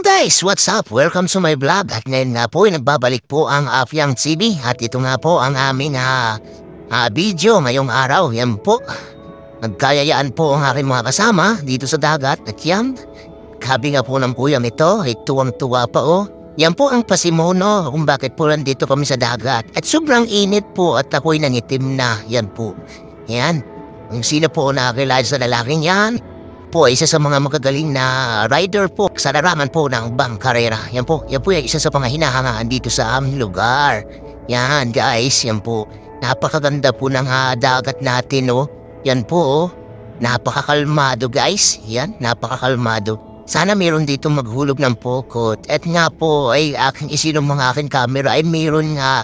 Guys, what's up? Welcome to my vlog. At ngayon nga po, nagbabalik po ang Afyang TV. At ito nga po ang aming video ngayong araw. Yan po, nagkayayaan po ang aking mga kasama dito sa dagat. At yan, kabi nga po ng kuyam ito, ay tuwang-tuwa pa oh. Yan po ang pasimono kung bakit po nandito kami sa dagat. At sobrang init po at ako'y nangitim na. Yan po. Yan, kung sino po nakakilala sa lalaking yan, po isa sa mga magagaling na rider po sa larangan po ng bangkarera. Yan po ay isa sa mga hinahangaan dito sa aming lugar. Yan guys, yan po. Napakaganda po ng dagat natin oh. Yan po oh. Napakakalmado guys. Yan, napakakalmado. Sana meron dito maghulog ng pokot. At nga po ay aking isinong mga aking camera ay meron nga.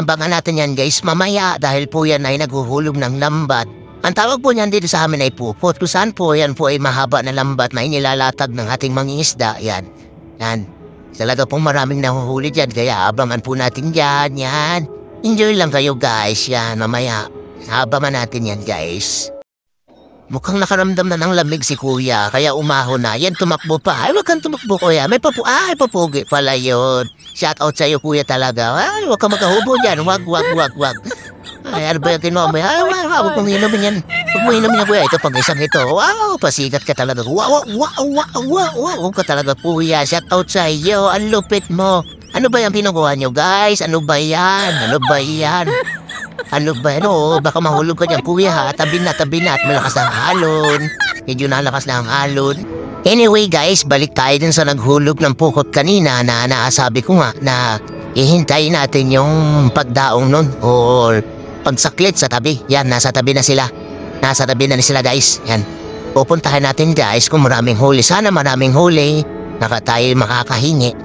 Abangan natin yan guys mamaya dahil po yan ay naghuhulog ng lambat. Ang tawag po niyan dito sa amin ay pupot. Kung saan po yan po ay mahaba na lambat na inilalatag ng ating mangingisda. Yan. Yan. Talaga pong maraming nahuhuli dyan. Kaya abangan po natin dyan. Yan. Enjoy lang kayo guys. Yan. Mamaya. Abangan natin yan guys. Mukhang nakaramdam na ng lamig si kuya. Kaya umahon na. Yan tumakbo pa. Ay wag kang tumakbo kuya. May papugi pala yun. Shout out sa'yo kuya talaga. Ay wag kang magkahubo dyan. Wag. Ay, ano ba yung kinuha mo? Ay, wag mong inumin yan. Wag mo inumin yan, kuya. Ito pang isang ito. Wow, pasikat ka talaga. Wow ka talaga, kuya. Shout out sa iyo. Ang lupit mo. Ano ba yung pinukuha nyo, guys? Ano ba yan? Oh, baka mahulog ka dyan, kuya, ha? Tabi na. At malakas na ang alon. Medyo nalakas na ang alon. Anyway, guys, balik tayo dun sa naghulog ng pukot kanina na naasabi ko nga na ihintayin natin yung pagdaong nun. Or pagsaklit sa tabi. Yan, nasa tabi na sila. Nasa tabi na sila guys. Yan. Pupuntahan natin guys kung maraming huli. Sana maraming huli. Tayo makakahingi.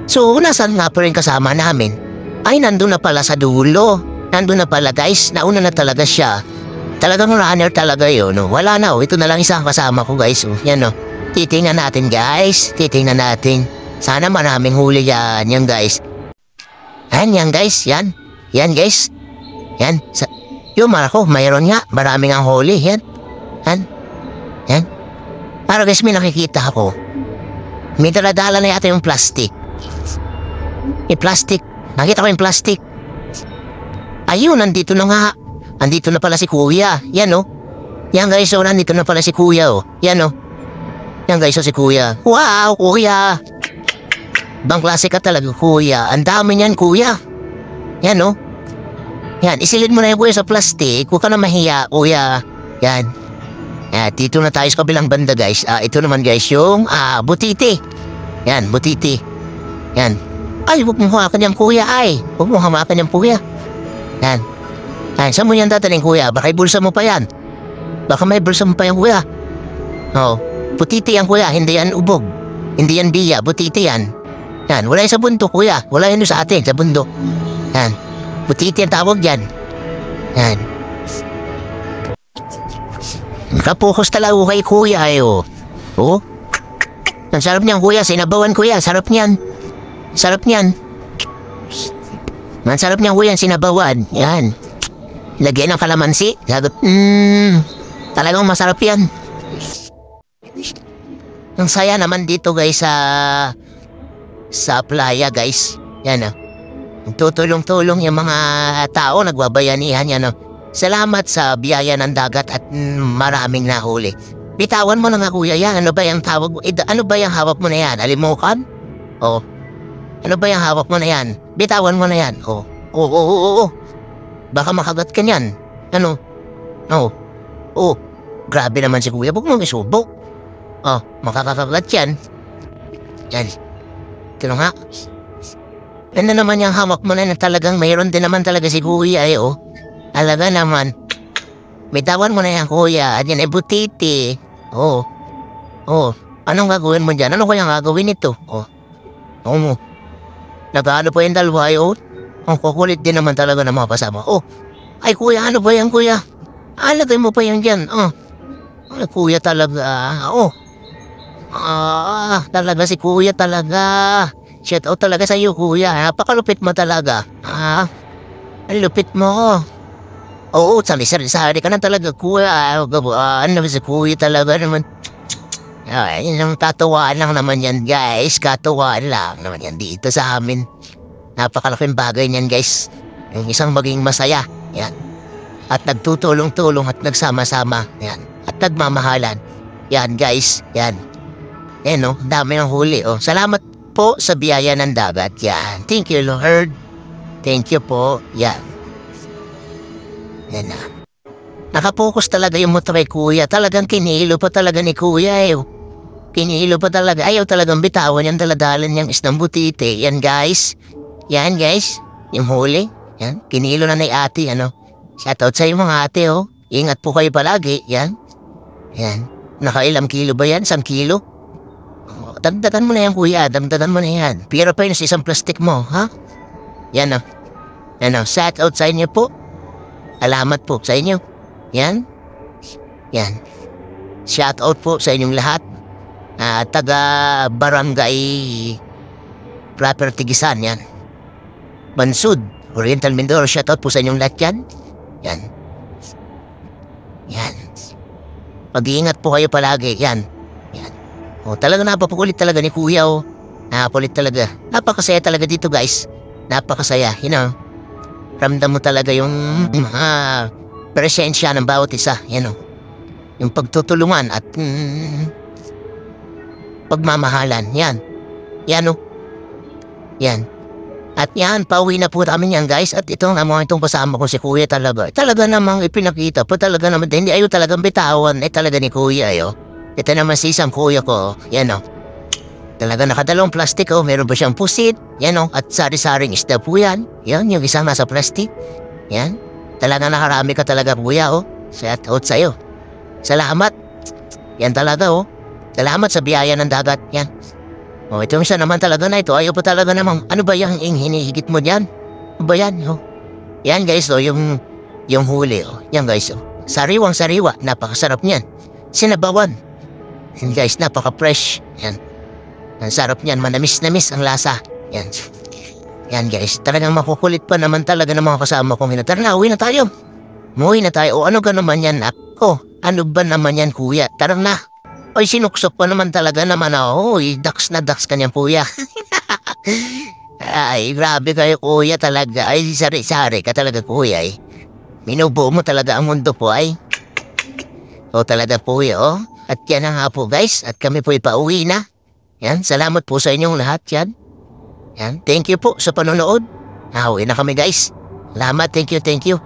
So, nasan nga pa rin kasama namin? Ay, nandun na pala sa dulo. Nandun na pala guys. Nauna na talaga siya. Talagang runner talaga yun. No? Wala na oh. Ito na lang isang kasama ko guys. Oh. Yan oh. Titingnan natin guys. Titingnan natin. Sana maraming huli yan. Yan guys. Yan guys. Yan guys. Yan. Yung marako, mayroon nga. Maraming ang huli. Yan. Para guys, may nakikita ako. May daladala na yata yung plastic. Yung plastic. Nakita ko yung plastic. Ayun, nandito na nga. Nandito na pala si kuya. Yan oh. Yan guys, oh, nandito na pala si kuya oh. Yan oh. Yan guys, oh, si kuya. Wow, kuya. Bang klase ka talaga, kuya. Ang dami niyan, kuya. Yan oh. Yan, isilid mo na yung kuya sa plastic. Huwag ka na mahiya, kuya. Yan. Dito na tayo sa kabilang banda, guys. Ito naman, guys, yung butiti. Yan, butiti. Yan. Ay, huwag mong hawakan yan, kuya, ay. Huwag mong hawakan yan, kuya. Yan. Saan mo yan dataling, kuya? Baka ibulsa mo pa yan. Baka may bulsa mo pa yan, kuya. Oh, butiti yan, kuya. Hindi yan ubog. Hindi yan biya. Butiti yan. Yan, wala yan sa bundok, kuya. Wala yan sa atin, sa bundok. Yan. Butiti ang tawag dyan. Yan. Nakapokus talaga kay kuya ayo. Oh. Ang sarap niyan kuya. Sinabawan kuya. Sarap niyan. Ang sarap niyan kuya. Sinabawan. Yan. Lagyan ng kalamansi. Sagot. Talagang masarap yan. Ang saya naman dito guys sa playa guys. Yan ah. Tutulong-tulong yung mga tao, nagbabayanihan yan. No? Salamat sa biyaya ng dagat at maraming nahuli. Bitawan mo na nga kuya yan. Ano ba yung tawag mo? Ano ba yung hawak mo na yan? Alimukan? Oh. Ano ba yung hawak mo na yan? Bitawan mo na yan. Oh. Oo. Baka makagat ka niyan. Ano? Oh. Grabe naman si kuya. Huwag mong isubo. Oh, makakakagat yan. Yan. Ito nga. Ano naman yung hawak mo na talagang mayroon din naman talaga si kuya eh oh. Talaga naman. Bitawan mo na yan kuya. At yan ay butiti. Oh. Anong gagawin mo dyan? Ano kaya gagawin ito? Oh. Nagano po yung dalawa eh oh. Ang kukulit din naman talaga ng mga kasama. Oh. Ay kuya, ano ba yan kuya? Alagay mo pa yan dyan. Oh. Ay kuya talaga. Oh. Talaga si kuya talaga. Shout out talaga sa iyo, kuya. Napakalupit mo talaga. Ang lupit mo. Oo, sari-sari ka na talaga, kuya. Ano si kuya talaga naman. Ay, yung katuwaan lang naman yan guys. Katuwaan lang naman yan dito sa amin. Napakalaking bagay niyan guys. Yung isang maging masaya. Yan. At nagtutulong-tulong at nagsama-sama. Yan. At nagmamahalan. Yan guys. Yan. Yan no. Dami ng huli. Oh. Salamat po sa biyaya ng dagat. Yan. Thank you Lord. Thank you po. Yan. Yan na. Nakapokus talaga yung motor kay kuya. Talagang kinilo pa talaga ni kuya eh. Kinilo pa talaga. Ayaw talagang bitawan yung daladalan niyang isdang butite. Yan guys. Yan guys. Yung huli. Yan. Kinilo na ni ate. Ano. Shoutout sa iyo mga ate oh. Ingat po kayo palagi. Yan. Yan. Nakailang kilo ba yan? 1 kilo? Oh, damdagan mo na yan kuya. Damdagan mo na yan. Pero pa yun sa isang plastic mo. Ha? Yan oh. Yan oh. Shoutout sa inyo po. Alamat po sa inyo. Yan. Yan. Shoutout po sa inyong lahat. Taga Barangay Property Gisan, yan. Mansud, Oriental Mindoro, shoutout po sa inyong lahat yan. Yan. Yan. Mag-iingat po kayo palagi, yan. Yan. O, talaga napapakulit talaga ni kuya, o. Napakulit talaga. Napakasaya talaga dito, guys. Napakasaya, you know. Ramdam mo talaga yung presensya ng bawat isa, yan o. Yung pagtutulungan at pagmamahalan. Yan. Yan o. Yan. At yan, pauwi na po namin yan guys. At itong kasama ko si kuya talaga. Talaga namang ipinakita po talaga naman. Hindi ayaw talagang bitawan. Talaga ni kuya ayo. Ito naman si isang kuya ko. Yan o. Talaga nakadalawang plastic o. Meron pa siyang pusit. Yan o. At sari-saring isda po yan. Yan yung isang nasa plastic. Yan. Talaga nakarami ka talaga kuya o. Shout out sa'yo. Salamat. Yan talaga o. Salamat sa biyaya ng dagat. Yan. O, itong isa naman talaga na ito. Ayaw pa talaga namang, ano ba yung hinihigit mo dyan? Ano ba yan? O. Yan guys, o, yung huli. O. Yan guys, o. Sariwang sariwa. Napakasarap niyan. Sinabawan. Yan guys, napaka-fresh. Yan. Ang sarap niyan. Manamis-namis ang lasa. Yan. Yan guys. Talagang makukulit pa naman talaga ng mga kasama kong Tara na, uwi na tayo. Uwi na tayo. O, ano ka naman yan, ako? Ano ba naman yan, kuya? Tara na. Ay, sinuksok pa naman talaga naman ako. Dax na dax kanyang kuya. Ay, grabe kayo kuya talaga. Ay, sari-sari ka talaga kuya eh. Minubuo mo talaga ang mundo po ay. O talaga po oh. At yan na nga po guys. At kami po ipauwi na. Yan, salamat po sa inyong lahat yan. Yan, thank you po sa panonood. Uwi na kami guys. Salamat, thank you, thank you.